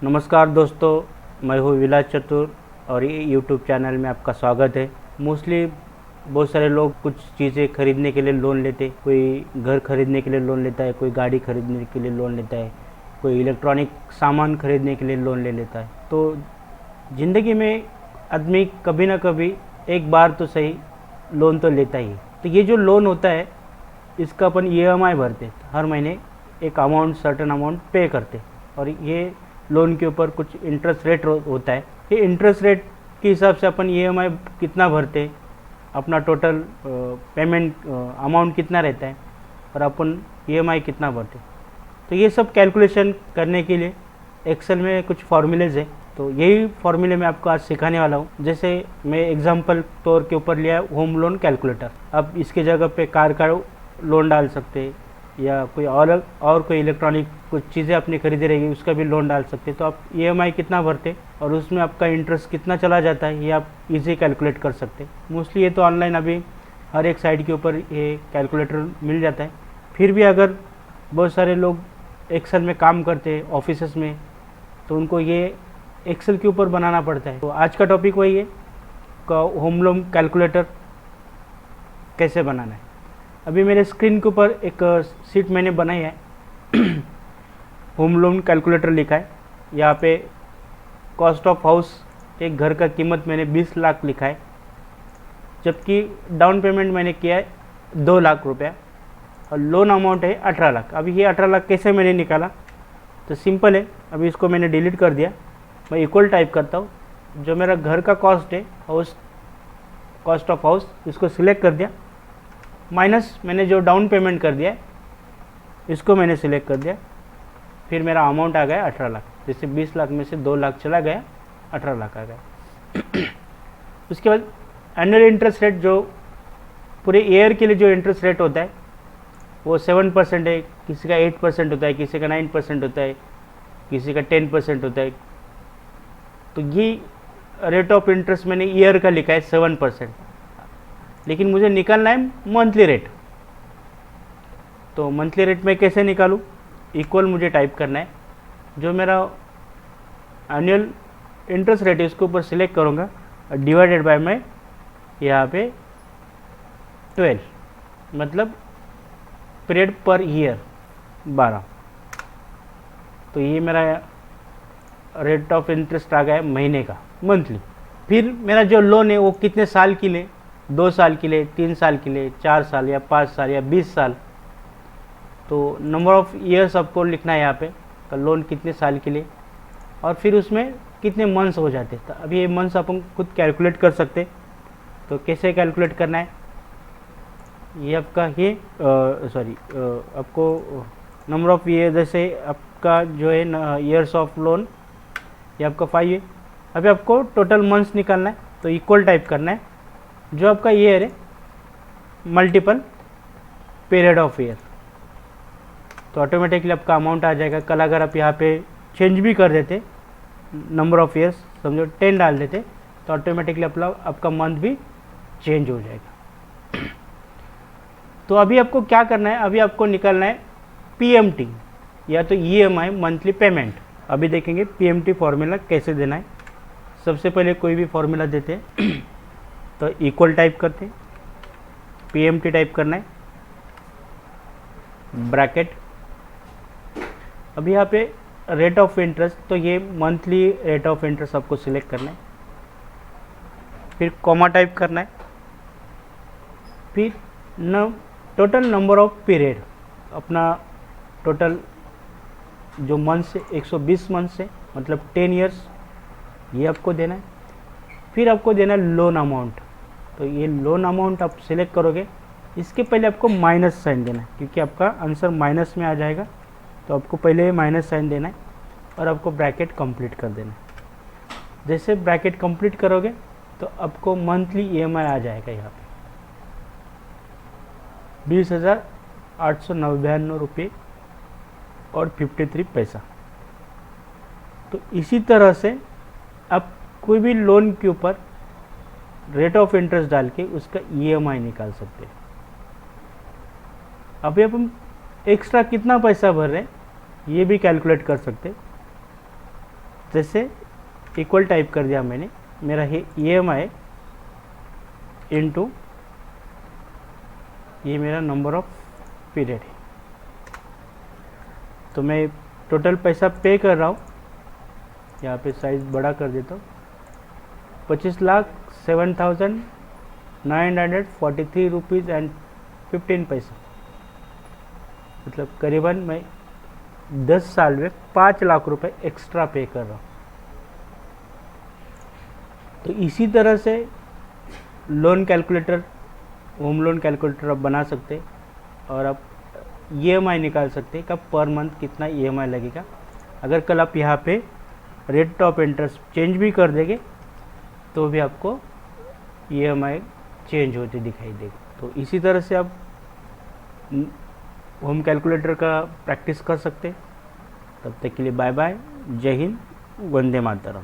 नमस्कार दोस्तों, मैं हूँ विलास चतुर और ये यूट्यूब चैनल में आपका स्वागत है। मोस्टली बहुत सारे लोग कुछ चीज़ें खरीदने के लिए लोन लेते, कोई घर खरीदने के लिए लोन लेता है, कोई गाड़ी खरीदने के लिए लोन लेता है, कोई इलेक्ट्रॉनिक सामान खरीदने के लिए लोन ले लेता है। तो ज़िंदगी में आदमी कभी ना कभी एक बार तो सही लोन तो लेता ही है। तो ये जो लोन होता है इसका अपन EMI भरते, हर महीने एक अमाउंट सर्टेन अमाउंट पे करते, और ये लोन के ऊपर कुछ इंटरेस्ट रेट होता है। ये इंटरेस्ट रेट के हिसाब से अपन EMI कितना भरते, अपना टोटल पेमेंट अमाउंट कितना रहता है और अपन EMI कितना भरते। तो ये सब कैलकुलेशन करने के लिए एक्सेल में कुछ फार्मूलेज है, तो यही फार्मूले मैं आपको आज सिखाने वाला हूँ। जैसे मैं एग्जांपल तौर के ऊपर लिया होम लोन कैलकुलेटर। अब इसके जगह पे कार का लोन डाल सकते हैं, या कोई और कोई इलेक्ट्रॉनिक कुछ चीज़ें अपनी खरीदी रहेगी उसका भी लोन डाल सकते। तो आप EMI कितना भरते और उसमें आपका इंटरेस्ट कितना चला जाता है ये आप इजी कैलकुलेट कर सकते। मोस्टली ये तो ऑनलाइन अभी हर एक साइट के ऊपर ये कैलकुलेटर मिल जाता है। फिर भी अगर बहुत सारे लोग एक्सेल में काम करते हैं ऑफिसेस में, तो उनको ये एक्सेल के ऊपर बनाना पड़ता है। तो आज का टॉपिक वही है का होम लोन कैलकुलेटर कैसे बनाना है। अभी मेरे स्क्रीन के ऊपर एक सीट मैंने बनाई है होम लोन कैलकुलेटर लिखा है। यहाँ पे कॉस्ट ऑफ हाउस, एक घर का कीमत मैंने 20 लाख लिखा है, जबकि डाउन पेमेंट मैंने किया है 2 लाख रुपया और लोन अमाउंट है 18 लाख। अभी ये 18 लाख कैसे मैंने निकाला, तो सिंपल है। अभी इसको मैंने डिलीट कर दिया, मैं इक्वल टाइप करता हूँ। जो मेरा घर का कॉस्ट है, हाउस कॉस्ट ऑफ हाउस, इसको सिलेक्ट कर दिया, माइनस मैंने जो डाउन पेमेंट कर दिया है इसको मैंने सिलेक्ट कर दिया। फिर मेरा अमाउंट आ गया 18 लाख। जैसे 20 लाख में से 2 लाख चला गया, 18 लाख आ गया। उसके बाद एनुअल इंटरेस्ट रेट, जो पूरे ईयर के लिए जो इंटरेस्ट रेट होता है वो 7% है, किसी का 8% होता है, किसी का 9% होता है, किसी का 10% होता है। तो ये रेट ऑफ इंटरेस्ट मैंने ईयर का लिखा है 7%, लेकिन मुझे निकालना है मंथली रेट। तो मंथली रेट मैं कैसे निकालूं, इक्वल मुझे टाइप करना है, जो मेरा एनुअल इंटरेस्ट रेट है इसके ऊपर सिलेक्ट करूंगा, डिवाइडेड बाय मैं यहाँ पे 12, मतलब पीरियड पर ईयर 12। तो ये मेरा रेट ऑफ इंटरेस्ट आ गया है महीने का, मंथली। फिर मेरा जो लोन है वो कितने साल के लिए, 2 साल के लिए, 3 साल के लिए, 4 साल या 5 साल या 20 साल। तो नंबर ऑफ ईयर्स आपको लिखना है यहाँ पे, का लोन कितने साल के लिए, और फिर उसमें कितने मंथ्स हो जाते। तो अभी ये मंथ्स अपन खुद कैलकुलेट कर सकते। तो कैसे कैलकुलेट करना है, ये आपका ये आपको नंबर ऑफ ईयर, जैसे आपका जो है ईयर्स ऑफ लोन, ये आपका 5 है। अभी आपको टोटल मंथ्स निकालना है, तो इक्वल टाइप करना है, जो आपका ईयर है मल्टीपल पीरियड ऑफ ईयर। तो ऑटोमेटिकली आपका अमाउंट आ जाएगा। कल अगर आप यहाँ पे चेंज भी कर देते, नंबर ऑफ ईयर्स समझो 10 डाल देते, तो ऑटोमेटिकली आपका मंथ भी चेंज हो जाएगा। तो अभी आपको क्या करना है, अभी आपको निकालना है PMT या तो EMI मंथली पेमेंट। अभी देखेंगे PMT फॉर्मूला कैसे देना है। सबसे पहले कोई भी फॉर्मूला देते हैं तो इक्वल टाइप करते हैं, PMT टाइप करना है, ब्रैकेट। अभी यहाँ पे रेट ऑफ इंटरेस्ट, तो ये मंथली रेट ऑफ इंटरेस्ट आपको सिलेक्ट करना है, फिर कॉमा टाइप करना है, फिर टोटल नंबर ऑफ पीरियड, अपना टोटल जो मंथ से 120 मंथ से, मतलब 10 ईयर्स, ये आपको देना है। फिर आपको देना है लोन अमाउंट। तो ये लोन अमाउंट आप सिलेक्ट करोगे, इसके पहले आपको माइनस साइन देना है, क्योंकि आपका आंसर माइनस में आ जाएगा। तो आपको पहले माइनस साइन देना है और आपको ब्रैकेट कंप्लीट कर देना है। जैसे ब्रैकेट कंप्लीट करोगे तो आपको मंथली EMI आ जाएगा यहाँ पे 20,899 रुपये और 53 पैसा। तो इसी तरह से आप कोई भी लोन के ऊपर रेट ऑफ इंटरेस्ट डाल के उसका EMI निकाल सकते हैं। अभी हम एक्स्ट्रा कितना पैसा भर रहे हैं ये भी कैलकुलेट कर सकते हैं। जैसे इक्वल टाइप कर दिया मैंने, मेरा EMI इनटू ये मेरा नंबर ऑफ पीरियड है। तो मैं टोटल पैसा पे कर रहा हूँ, यहाँ पे साइज बड़ा कर देता हूँ, 25,07,943 रुपीज़ एंड 15 पैसा। मतलब करीबन मैं 10 साल में 5 लाख रुपए एक्स्ट्रा पे कर रहा हूँ। तो इसी तरह से loan calculator, home loan calculator आप बना सकते हैं और आप EMI निकाल सकते हैं, कब पर मंथ कितना EMI लगेगा। अगर कल आप यहाँ पे रेट ऑफ इंटरेस्ट चेंज भी कर देंगे तो भी आपको EMI चेंज होते दिखाई देगा। तो इसी तरह से आप होम कैलकुलेटर का प्रैक्टिस कर सकते हैं। तब तक के लिए बाय बाय, जय हिंद, वंदे मातरम।